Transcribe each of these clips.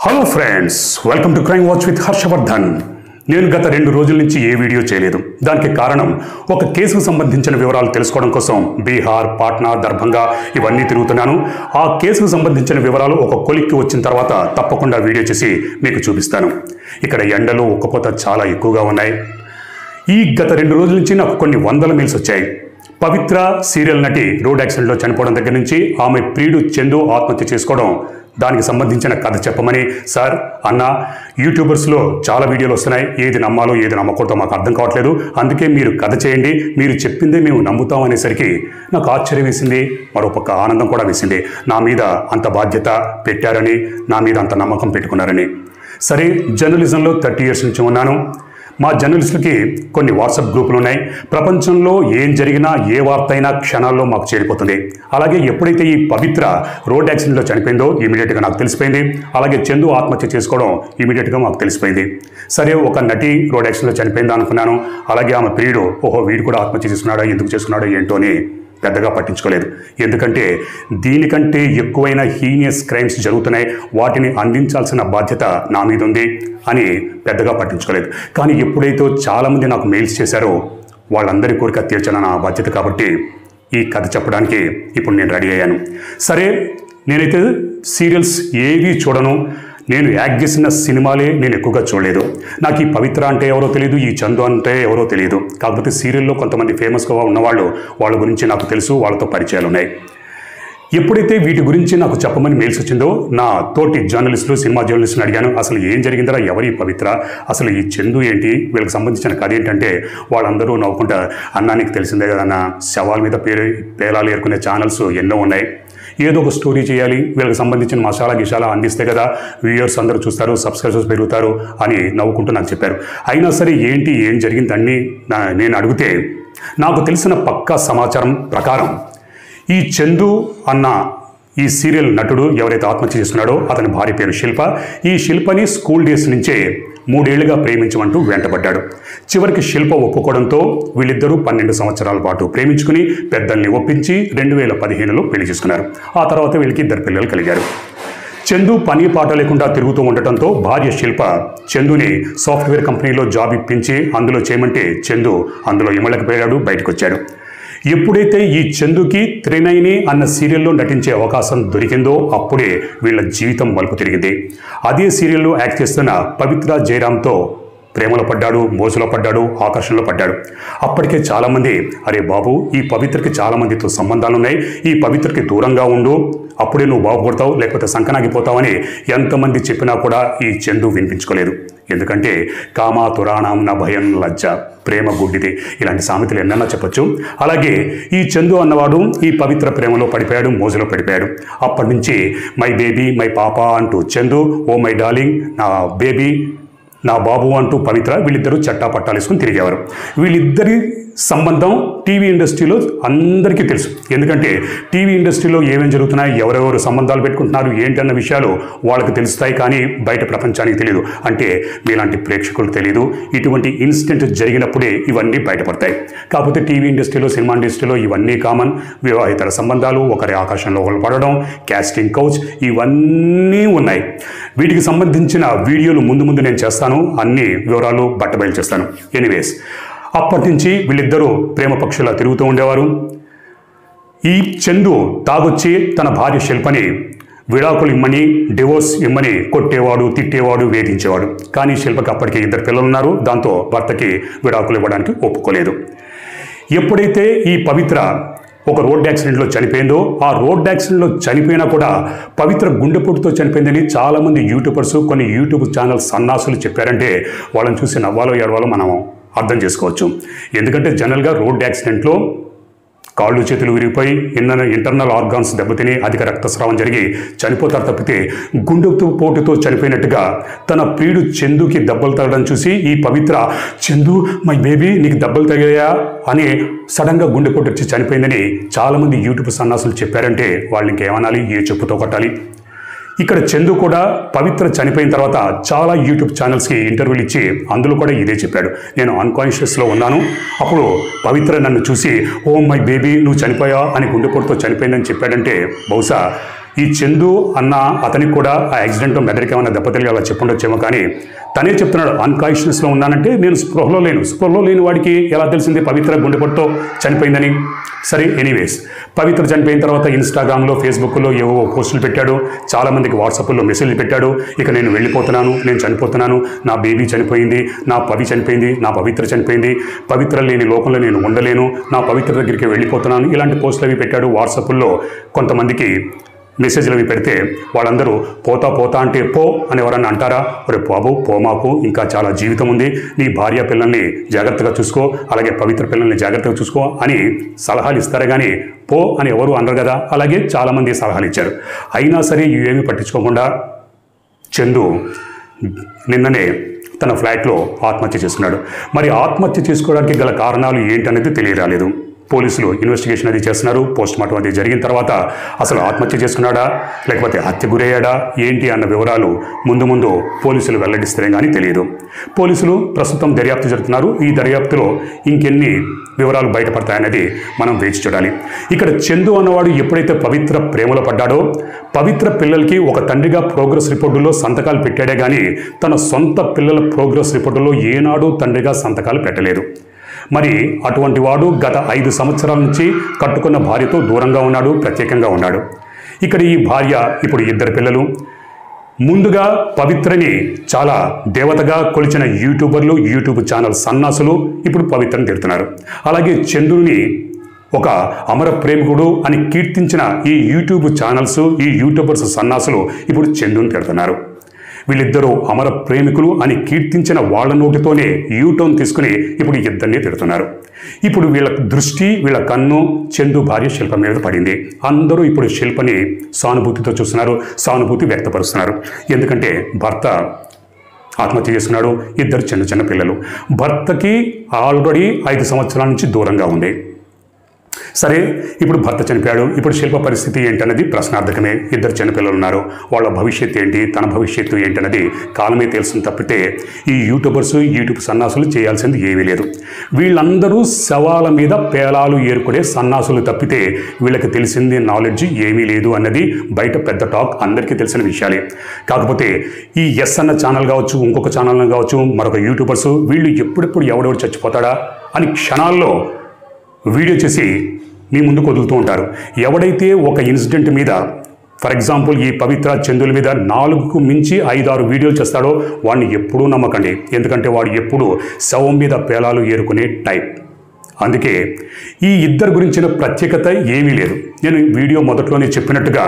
Hello friends, welcome to crime watch with Harshavardhan. నేను గత 2 రోజుల నుంచి ఏ వీడియో చేయలేదు. దానికి కారణం ఒక కేసుకు సంబంధించిన వివరాలు తెలుసుకోవడం కోసం బీహార్, పాట్నా, దర్భంగా ఇవన్నీ తిరుగుతున్నాను. ఆ కేసుకు సంబంధించిన వివరాలు ఒక కొలిక్కి వచ్చిన తర్వాత తప్పకుండా వీడియో చేసి మీకు చూపిస్తాను. ఇక్కడ ఎండలు, ఉక్కపోత చాలా ఎక్కువగా ఉన్నాయి. ఈ గత 2 రోజుల నుంచి నాకు కొన్ని వందల మెయిల్స్ వచ్చాయి. పవిత్ర సీరియల్ నటి రోడ్ యాక్సిడెంట్లో చనిపోవడం దగ్గర నుంచి ఆమె ప్రియుడు చందు ఆత్మహత్య చేసుకోవడం, దానికి సంబంధించిన కథ చెప్పమని సార్ అన్న యూట్యూబర్స్లో చాలా వీడియోలు వస్తున్నాయి. ఏది నమ్మాలో ఏది నమ్మకూడదో మాకు అర్థం కావట్లేదు. అందుకే మీరు కథ చేయండి, మీరు చెప్పిందే మేము నమ్ముతాం అనేసరికి నాకు ఆశ్చర్యం వేసింది, మరోపక్క ఆనందం కూడా వేసింది. నా మీద అంత బాధ్యత పెట్టారని, నా మీద అంత నమ్మకం పెట్టుకున్నారని. సరే, జర్నలిజంలో 30 years నుంచి ఉన్నాను. మా జర్నలిస్టులకి కొన్ని వాట్సాప్ గ్రూపులు ఉన్నాయి. ప్రపంచంలో ఏం జరిగినా, ఏ వార్త అయినా క్షణాల్లో మాకు చేరిపోతుంది. అలాగే ఎప్పుడైతే ఈ పవిత్ర రోడ్ యాక్సిడెంట్లో చనిపోయిందో ఇమీడియట్గా నాకు తెలిసిపోయింది. అలాగే చందు ఆత్మహత్య చేసుకోవడం ఇమీడియట్గా మాకు తెలిసిపోయింది. సరే, ఒక నటి రోడ్ యాక్సిడెంట్లో చనిపోయిందా అనుకున్నాను. అలాగే ఆమె ప్రియుడు, ఓహో వీడు కూడా ఆత్మహత్య చేసుకున్నాడా, ఎందుకు చేసుకున్నాడో ఏంటో అని పెద్దగా పట్టించుకోలేదు. ఎందుకంటే దీనికంటే ఎక్కువైన హీనియస్ క్రైమ్స్ జరుగుతున్నాయి, వాటిని అందించాల్సిన బాధ్యత నా మీద ఉంది అని పెద్దగా పట్టించుకోలేదు. కానీ ఎప్పుడైతే చాలామంది నాకు మెయిల్స్ చేశారో వాళ్ళందరి కోరిక తీర్చాలని నా బాధ్యత కాబట్టి ఈ కథ చెప్పడానికి ఇప్పుడు నేను రెడీ అయ్యాను. సరే, నేనైతే సీరియల్స్ ఏవి చూడను. నేను యాక్ట్ చేసిన సినిమాలే నేను ఎక్కువగా చూడలేదు. నాకు ఈ పవిత్ర అంటే ఎవరో తెలియదు, ఈ చందు అంటే ఎవరో తెలియదు. కాకపోతే సీరియల్లో కొంతమంది ఫేమస్గా ఉన్నవాళ్ళు, వాళ్ళ గురించి నాకు తెలుసు, వాళ్ళతో పరిచయాలు ఉన్నాయి. ఎప్పుడైతే వీటి గురించి నాకు చెప్పమని మెయిల్స్ వచ్చిందో నా తోటి జర్నలిస్టులు, సినిమా జర్నలిస్టులు అడిగాను, అసలు ఏం జరిగిందరా, ఎవరి పవిత్ర, అసలు ఈ చందు ఏంటి, వీళ్ళకి సంబంధించిన కథ ఏంటంటే వాళ్ళందరూ నవ్వుకుంటా, అన్నా నీకు తెలిసిందే కదన్నా, శవాల మీద పేలాలు ఏరుకునే ఛానల్స్ ఎన్నో ఉన్నాయి, ఏదో ఒక స్టోరీ చేయాలి, వీళ్ళకి సంబంధించిన మసాలా గిషాలా అందిస్తే కదా వ్యూయర్స్ అందరూ చూస్తారు, సబ్స్క్రైబర్స్ పెరుగుతారు అని నవ్వుకుంటూ నాకు చెప్పారు. అయినా సరే ఏంటి, ఏం జరిగిందని నేను అడిగితే నాకు తెలిసిన పక్కా సమాచారం ప్రకారం ఈ చందు అన్న ఈ సీరియల్ నటుడు ఎవరైతే ఆత్మహత్య చేస్తున్నాడో అతని భార్య పేరు శిల్ప. ఈ శిల్పని స్కూల్ డేస్ నుంచే 3 ఏళ్లుగా ప్రేమించమంటూ వెంటబడ్డాడు. చివరికి శిల్ప ఒప్పుకోవడంతో వీళ్ళిద్దరూ 12 సంవత్సరాల పాటు ప్రేమించుకుని పెద్దల్ని ఒప్పించి 2015లో పెళ్లి చేసుకున్నారు. ఆ తర్వాత వీళ్ళకి 2 పిల్లలు కలిగారు. చందు పని పాట లేకుండా తిరుగుతూ ఉండటంతో భార్య శిల్ప చందుని సాఫ్ట్వేర్ కంపెనీలో జాబ్ ఇప్పించి అందులో చేయమంటే చందు అందులో ఇమలకపోయాడు, బయటకు వచ్చాడు. ఎప్పుడైతే ఈ చందుకి త్రినయని అన్న సీరియల్లో నటించే అవకాశం దొరికిందో అప్పుడే వీళ్ళ జీవితం మలుపు తిరిగింది. అదే సీరియల్లో యాక్ట్ చేస్తున్న పవిత్ర జయరామ్తో ప్రేమలో పడ్డాడు, మోజులో పడ్డాడు, ఆకర్షణలో పడ్డాడు. అప్పటికే చాలామంది, అరే బాబు ఈ పవిత్రకి చాలామందితో సంబంధాలు ఉన్నాయి, ఈ పవిత్రకి దూరంగా ఉండు, అప్పుడే నువ్వు బాగుపడతావు, లేకపోతే సంకనాగిపోతావని ఎంతమంది చెప్పినా కూడా ఈ చందు వినిపించుకోలేదు. ఎందుకంటే కామా తురాణం నా భయం లజ్జ, ప్రేమ గుడ్డిది, ఇలాంటి సామెతలు ఎన్నన్నా చెప్పొచ్చు. అలాగే ఈ చందు అన్నవాడు ఈ పవిత్ర ప్రేమలో పడిపోయాడు, మోజులో పడిపోయాడు. అప్పటి నుంచి మై బేబీ, మై పాప అంటూ చందు, ఓ మై డార్లింగ్, నా బేబీ, నా బాబు అంటూ పవిత్ర, వీళ్ళిద్దరూ చట్టా పట్టాలు వేసుకుని తిరిగేవారు. వీళ్ళిద్దరి సంబంధం టీవీ ఇండస్ట్రీలో అందరికీ తెలుసు. ఎందుకంటే టీవీ ఇండస్ట్రీలో ఏమేమి జరుగుతున్నాయి, ఎవరెవరు సంబంధాలు పెట్టుకుంటున్నారు ఏంటన్న విషయాలు వాళ్ళకి తెలుస్తాయి, కానీ బయట ప్రపంచానికి తెలియదు. అంటే మీలాంటి ప్రేక్షకులకు తెలియదు. ఇటువంటి ఇన్సిడెంట్ జరిగినప్పుడే ఇవన్నీ బయటపడతాయి. కాకపోతే టీవీ ఇండస్ట్రీలో, సినిమా ఇండస్ట్రీలో ఇవన్నీ కామన్. వివాహితర సంబంధాలు, ఒకరి ఆకర్షణలో ఒకరు పడడం, క్యాస్టింగ్ కౌచ్, ఇవన్నీ ఉన్నాయి. వీటికి సంబంధించిన వీడియోలు ముందు నేను చేస్తాను, అన్ని వివరాలు బట్టబయలు చేస్తాను. ఎనీవేస్, అప్పటి నుంచి వీళ్ళిద్దరూ ప్రేమ పక్షులా తిరుగుతూ ఉండేవారు. ఈ చందు తాగొచ్చి తన భార్య శిల్పని విడాకులు ఇమ్మని, డివోర్స్ ఇమ్మని కొట్టేవాడు, తిట్టేవాడు, వేధించేవాడు. కానీ శిల్పకి అప్పటికే 2 పిల్లలు ఉన్నారు. దాంతో భర్తకి విడాకులు ఇవ్వడానికి ఒప్పుకోలేదు. ఎప్పుడైతే ఈ పవిత్ర ఒక రోడ్ యాక్సిడెంట్లో చనిపోయిందో, ఆ రోడ్ యాక్సిడెంట్లో చనిపోయినా కూడా పవిత్ర గుండెపోటుతో చనిపోయిందని చాలామంది యూట్యూబర్స్, కొన్ని యూట్యూబ్ ఛానల్ సన్నాసులు చెప్పారంటే వాళ్ళని చూసి నవ్వాలో ఏడవాలో మనం అర్థం చేసుకోవచ్చు. ఎందుకంటే జనరల్గా రోడ్ యాక్సిడెంట్లో కాళ్ళు చేతులు విరిగిపోయి ఇంటర్నల్ ఆర్గాన్స్ దెబ్బతిని అధిక రక్తస్రావం జరిగి చనిపోతారు తప్పితే గుండెపోటుతో చనిపోయినట్టుగా తన ప్రియుడు చందుకి దెబ్బలు తగలడం చూసి ఈ పవిత్ర, చందు మై బేబీ నీకు దెబ్బలు తగిలాయా అని సడన్గా గుండెపోటు వచ్చి చనిపోయిందని చాలామంది యూట్యూబ్ సన్నాసులు చెప్పారంటే వాళ్ళని ఇంకేమనాలి, ఏ చెప్పుతో కొట్టాలి. ఇక్కడ చందు కూడా పవిత్ర చనిపోయిన తర్వాత చాలా యూట్యూబ్ ఛానల్స్కి ఇంటర్వ్యూలు ఇచ్చి అందులో కూడా ఇదే చెప్పాడు, నేను అన్కాన్షియస్లో ఉన్నాను, అప్పుడు పవిత్ర నన్ను చూసి ఓ మై బేబీ నువ్వు చనిపోయా అని గుండెపోటుతో చనిపోయిందని చెప్పాడంటే బహుశా ఈ చందు అన్న అతనికి కూడా ఆ యాక్సిడెంట్లో మెదడుకి ఏమైనా దెబ్బతలిగి అలా చెప్పుండొచ్చేమో, కానీ తనే చెప్తున్నాడు అన్కాన్షియస్లో ఉన్నానంటే నేను స్పృహలో లేని వాడికి ఎలా తెలిసింది పవిత్ర గుండెపోటుతో చనిపోయిందని. సరే, ఎనీవేస్, పవిత్ర చనిపోయిన తర్వాత ఇన్స్టాగ్రామ్లో, ఫేస్బుక్లో ఏవో పోస్టులు పెట్టాడు, చాలామందికి వాట్సాప్లో మెసేజ్లు పెట్టాడు. ఇక నేను వెళ్ళిపోతున్నాను, నేను చనిపోతున్నాను, నా బేబీ చనిపోయింది, నా పవి చనిపోయింది, నా పవిత్ర చనిపోయింది, పవిత్ర లేని లోకంలో నేను ఉండలేను, నా పవిత్ర దగ్గరికి వెళ్ళిపోతున్నాను, ఇలాంటి పోస్టులు అవి పెట్టాడు. వాట్సాప్లో కొంతమందికి మెసేజ్లు అవి పెడితే వాళ్ళందరూ పోతా అంటే పో అని ఎవరన్నా అంటారా? ఒరే బాబు, పోమాకు, ఇంకా చాలా జీవితం ఉంది, నీ భార్య పిల్లల్ని జాగ్రత్తగా చూసుకో, అలాగే పవిత్ర పిల్లల్ని జాగ్రత్తగా చూసుకో అని సలహాలు ఇస్తారు, కానీ పో అని ఎవరు అనరు కదా. అలాగే చాలామంది సలహాలు ఇచ్చారు. అయినా సరే ఇవేమీ పట్టించుకోకుండా చందు నిన్ననే తన ఫ్లాట్లో ఆత్మహత్య చేసుకున్నాడు. మరి ఆత్మహత్య చేసుకోవడానికి గల కారణాలు ఏంటనేది తెలియరాలేదు. పోలీసులు ఇన్వెస్టిగేషన్ అది చేస్తున్నారు. పోస్ట్ మార్టం అది జరిగిన తర్వాత అసలు ఆత్మహత్య చేసుకున్నాడా లేకపోతే హత్య గురయ్యాడా ఏంటి అన్న వివరాలు ముందు పోలీసులు వెల్లడిస్తారే కానీ తెలియదు. పోలీసులు ప్రస్తుతం దర్యాప్తు జరుపుతున్నారు. ఈ దర్యాప్తులో ఇంకెన్ని వివరాలు బయటపడతాయనేది మనం వేచి చూడాలి. ఇక్కడ చందు అన్నవాడు ఎప్పుడైతే పవిత్ర ప్రేమలో పడ్డాడో, పవిత్ర పిల్లలకి ఒక తండ్రిగా ప్రోగ్రెస్ రిపోర్టులో సంతకాలు పెట్టాడే కానీ తన సొంత పిల్లల ప్రోగ్రెస్ రిపోర్టులో ఏనాడు తండ్రిగా సంతకాలు పెట్టలేదు. మరి అటువంటి వాడు గత 5 సంవత్సరాల నుంచి కట్టుకున్న భార్యతో దూరంగా ఉన్నాడు, ప్రత్యేకంగా ఉన్నాడు. ఇక్కడ ఈ భార్య, ఇప్పుడు 2 పిల్లలు. ముందుగా పవిత్రని చాలా దేవతగా కొలిచిన యూట్యూబర్లు, యూట్యూబ్ ఛానల్ సన్నాసులు ఇప్పుడు పవిత్రని తిడుతున్నారు. అలాగే చంద్రుని ఒక అమర ప్రేమికుడు అని కీర్తించిన ఈ యూట్యూబ్ ఛానల్స్, ఈ యూట్యూబర్స్ సన్నాసులు ఇప్పుడు చంద్రుని తిడుతున్నారు. వీళ్ళిద్దరూ అమర ప్రేమికులు అని కీర్తించిన వాళ్ళ నోటితోనే యూటర్న్ తీసుకుని ఇప్పుడు ఇద్దరిని తిడుతున్నారు. ఇప్పుడు వీళ్ళ దృష్టి, వీళ్ళ కన్ను చందు భార్య శిల్ప మీద పడింది. అందరూ ఇప్పుడు శిల్పని సానుభూతితో చూస్తున్నారు, సానుభూతి వ్యక్తపరుస్తున్నారు. ఎందుకంటే భర్త ఆత్మహత్య చేసుకున్నాడు, 2 చిన్న పిల్లలు. భర్తకి ఆల్రెడీ 5 సంవత్సరాల నుంచి దూరంగా ఉంది. సరే, ఇప్పుడు భర్త చనిపోయాడు, ఇప్పుడు శిల్ప పరిస్థితి ఏంటన్నది ప్రశ్నార్థకమే. 2 చిన్నపిల్లలు ఉన్నారు, వాళ్ళ భవిష్యత్తు ఏంటి, తన భవిష్యత్తు ఏంటన్నది కాలమే తెలుసుని తప్పితే ఈ యూట్యూబర్స్, యూట్యూబ్ సన్నాసులు చేయాల్సింది ఏమీ లేదు. వీళ్ళందరూ శవాల మీద పేలాలు ఏరుకునే సన్నాసులు తప్పితే వీళ్ళకి తెలిసింది నాలెడ్జ్ ఏమీ లేదు అన్నది బయట పెద్ద టాక్, అందరికీ తెలిసిన విషయాలే. కాకపోతే ఈ ఎస్ అన్న ఛానల్ కావచ్చు, ఇంకొక ఛానల్ కావచ్చు, మరొక యూట్యూబర్స్, వీళ్ళు ఎప్పుడెప్పుడు ఎవడెవడు చచ్చిపోతాడా అని క్షణాల్లో వీడియో చేసి మీ ముందుకు వదులుతూ ఉంటారు. ఎవడైతే ఒక ఇన్సిడెంట్ మీద, ఫర్ ఎగ్జాంపుల్ ఈ పవిత్ర చందుల మీద 4కు మించి 5-6 వీడియోలు చేస్తాడో వాడిని ఎప్పుడూ నమ్మకండి. ఎందుకంటే వాడు ఎప్పుడు శవం మీద పేలాలు ఏరుకునే టైప్. అందుకే ఈ ఇద్దరు గురించిన ప్రత్యేకత ఏమీ లేదు. నేను వీడియో మొదట్లోనే చెప్పినట్టుగా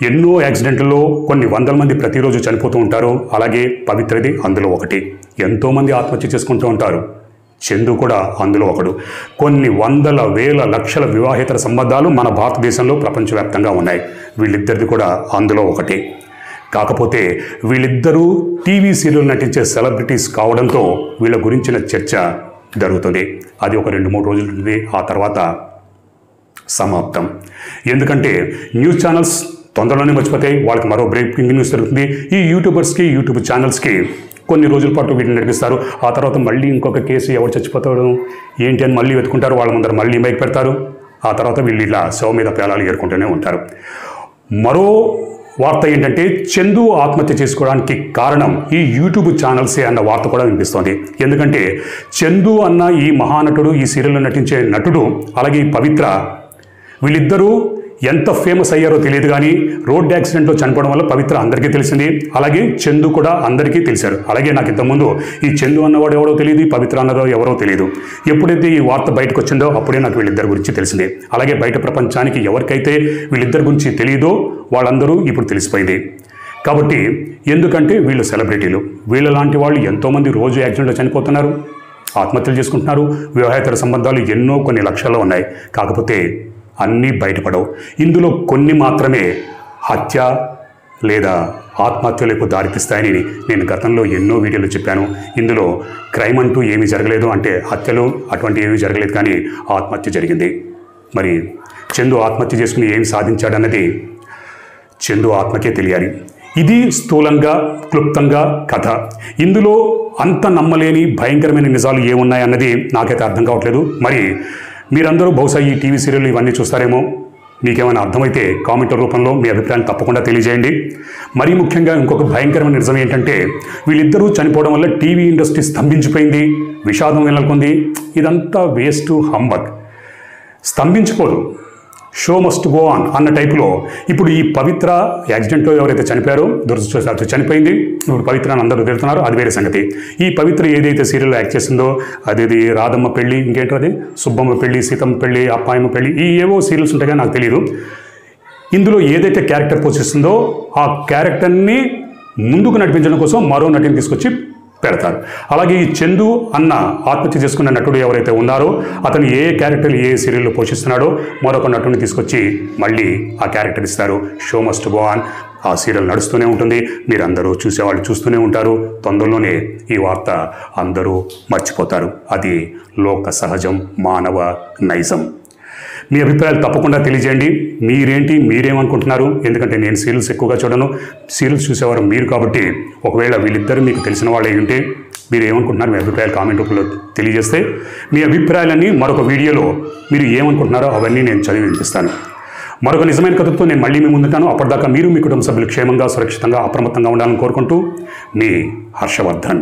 ఎన్నో యాక్సిడెంట్లలో కొన్ని వందల మంది ప్రతిరోజు చనిపోతూ ఉంటారు. అలాగే పవిత్రది అందులో ఒకటి. ఎంతోమంది ఆత్మహత్య చేసుకుంటూ ఉంటారు, చందు కూడా అందులో ఒకడు. కొన్ని వందల వేల లక్షల వివాహేతర సంబంధాలు మన భారతదేశంలో ప్రపంచవ్యాప్తంగా ఉన్నాయి. వీళ్ళిద్దరిది కూడా అందులో ఒకటి. కాకపోతే వీళ్ళిద్దరూ టీవీ సీరియల్ నటించే సెలబ్రిటీస్ కావడంతో వీళ్ళ గురించిన చర్చ జరుగుతుంది. అది ఒక 2-3 రోజులు ఉంటుంది, ఆ తర్వాత సమాప్తం. ఎందుకంటే న్యూస్ ఛానల్స్ తొందరలోనే మర్చిపోతాయి, వాళ్ళకి మరో బ్రేకింగ్ న్యూస్ జరుగుతుంది. ఈ యూట్యూబర్స్కి, యూట్యూబ్ ఛానల్స్కి కొన్ని రోజుల పాటు వీటిని నడిపిస్తారు. ఆ తర్వాత మళ్ళీ ఇంకొక కేసు, ఎవరు చచ్చిపోతాడు ఏంటి అని మళ్ళీ వెతుకుంటారు. వాళ్ళ ముందర మళ్ళీ మైక్ పెడతారు. ఆ తర్వాత వీళ్ళు ఇలా శవం మీద పేలాలు ఏరుకుంటూనే ఉంటారు. మరో వార్త ఏంటంటే చందు ఆత్మహత్య చేసుకోవడానికి కారణం ఈ యూట్యూబ్ ఛానల్సే అన్న వార్త కూడా వినిపిస్తోంది. ఎందుకంటే చందు అన్న ఈ మహానటుడు, ఈ సీరియల్లో నటించే నటుడు, అలాగే ఈ పవిత్ర, వీళ్ళిద్దరూ ఎంత ఫేమస్ అయ్యారో తెలియదు, కానీ రోడ్ యాక్సిడెంట్లో చనిపోవడం వల్ల పవిత్ర అందరికీ తెలిసింది. అలాగే చందు కూడా అందరికీ తెలిశారు. అలాగే నాకు ఇంతకుముందు ఈ చందు అన్నవాడు ఎవరో తెలియదు, పవిత్ర అన్నదో ఎవరో తెలియదు. ఎప్పుడైతే ఈ వార్త బయటకు వచ్చిందో అప్పుడే నాకు వీళ్ళిద్దరి గురించి తెలిసింది. అలాగే బయట ప్రపంచానికి ఎవరికైతే వీళ్ళిద్దరి గురించి తెలియదో వాళ్ళందరూ ఇప్పుడు తెలిసిపోయింది. కాబట్టి ఎందుకంటే వీళ్ళు సెలబ్రిటీలు. వీళ్ళ లాంటి వాళ్ళు ఎంతోమంది రోజు యాక్సిడెంట్లో చనిపోతున్నారు, ఆత్మహత్యలు చేసుకుంటున్నారు. వివాహేతర సంబంధాలు ఎన్నో, కొన్ని లక్షల్లో ఉన్నాయి. కాకపోతే అన్నీ బయటపడవు. ఇందులో కొన్ని మాత్రమే హత్య లేదా ఆత్మహత్యలకు దారితీస్తాయని నేను గతంలో ఎన్నో వీడియోలు చెప్పాను. ఇందులో క్రైమ్ అంటూ ఏమీ జరగలేదు, అంటే హత్యలు అటువంటి ఏమీ జరగలేదు, కానీ ఆత్మహత్య జరిగింది. మరి చందు ఆత్మహత్య చేసుకుని ఏమి సాధించాడన్నది చందు ఆత్మకే తెలియాలి. ఇది స్థూలంగా, క్లుప్తంగా కథ. ఇందులో అంత నమ్మలేని భయంకరమైన నిజాలు ఏమున్నాయన్నది నాకైతే అర్థం కావట్లేదు. మరి మీరందరూ బహుశా ఈ టీవీ సీరియల్ ఇవన్నీ చూస్తారేమో, మీకేమైనా అర్థమైతే కామెంట్ రూపంలో మీ అభిప్రాయం తప్పకుండా తెలియజేయండి. మరీ ముఖ్యంగా ఇంకొక భయంకరమైన నిజం ఏంటంటే వీళ్ళిద్దరూ చనిపోవడం వల్ల టీవీ ఇండస్ట్రీ స్తంభించిపోయింది, విషాదం నెలకొంది. ఇదంతా వేస్ట్, హంబగ్. స్తంభించుకోదు, షో మస్ట్ గో ఆన్ అన్న టైపులో ఇప్పుడు ఈ పవిత్ర యాక్సిడెంట్లో ఎవరైతే చనిపోయారో, దురదృష్టవశాత్తు చనిపోయింది, ఇప్పుడు పవిత్రని అందరూ తిడుతున్నారు, అది వేరే సంగతి. ఈ పవిత్ర ఏదైతే సీరియల్లో యాక్ట్ చేసిందో అది రాధమ్మ పెళ్ళి, ఇంకేంటది సుబ్బమ్మ పెళ్ళి, సీతమ్మ పెళ్ళి, అప్పాయమ్మ పెళ్ళి, ఈ ఏవో సీరియల్స్ ఉంటాయో నాకు తెలియదు. ఇందులో ఏదైతే క్యారెక్టర్ పోషిస్తుందో ఆ క్యారెక్టర్ని ముందుకు నడిపించడం కోసం మరో నటిని తీసుకొచ్చి పెడతారు. అలాగే ఈ చందు అన్న ఆత్మహత్య చేసుకున్న నటుడు ఎవరైతే ఉన్నారో అతను ఏ క్యారెక్టర్ ఏ సీరియల్లో పోషిస్తున్నాడో మరొక నటుడిని తీసుకొచ్చి మళ్ళీ ఆ క్యారెక్టర్ ఇస్తారు. Show must go on. ఆ సీరియల్ నడుస్తూనే ఉంటుంది, మీరందరూ చూసేవాళ్ళు చూస్తూనే ఉంటారు. తొందరలోనే ఈ వార్త అందరూ మర్చిపోతారు. అది లోక సహజం, మానవ నైజం. మీ అభిప్రాయాలు తప్పకుండా తెలియజేయండి. మీరేమనుకుంటున్నారు? ఎందుకంటే నేను సీరియల్స్ ఎక్కువగా చూడను, సీరియల్స్ చూసేవారు మీరు కాబట్టి ఒకవేళ వీళ్ళిద్దరూ మీకు తెలిసిన వాళ్ళే ఉంటే మీరు ఏమనుకుంటున్నారు? మీ అభిప్రాయాలు కామెంట్ రూపంలో తెలియజేస్తే మీ అభిప్రాయాలన్నీ మరొక వీడియోలో మీరు ఏమనుకుంటున్నారో అవన్నీ నేను చదివి వినిపిస్తాను. మరొక నిజమైన కథతో నేను మళ్ళీ మీ ముందుంటాను. అప్పటిదాకా మీరు మీ కుటుంబ సభ్యులు క్షేమంగా, సురక్షితంగా, అప్రమత్తంగా ఉండాలని కోరుకుంటూ మీ హర్షవర్ధన్.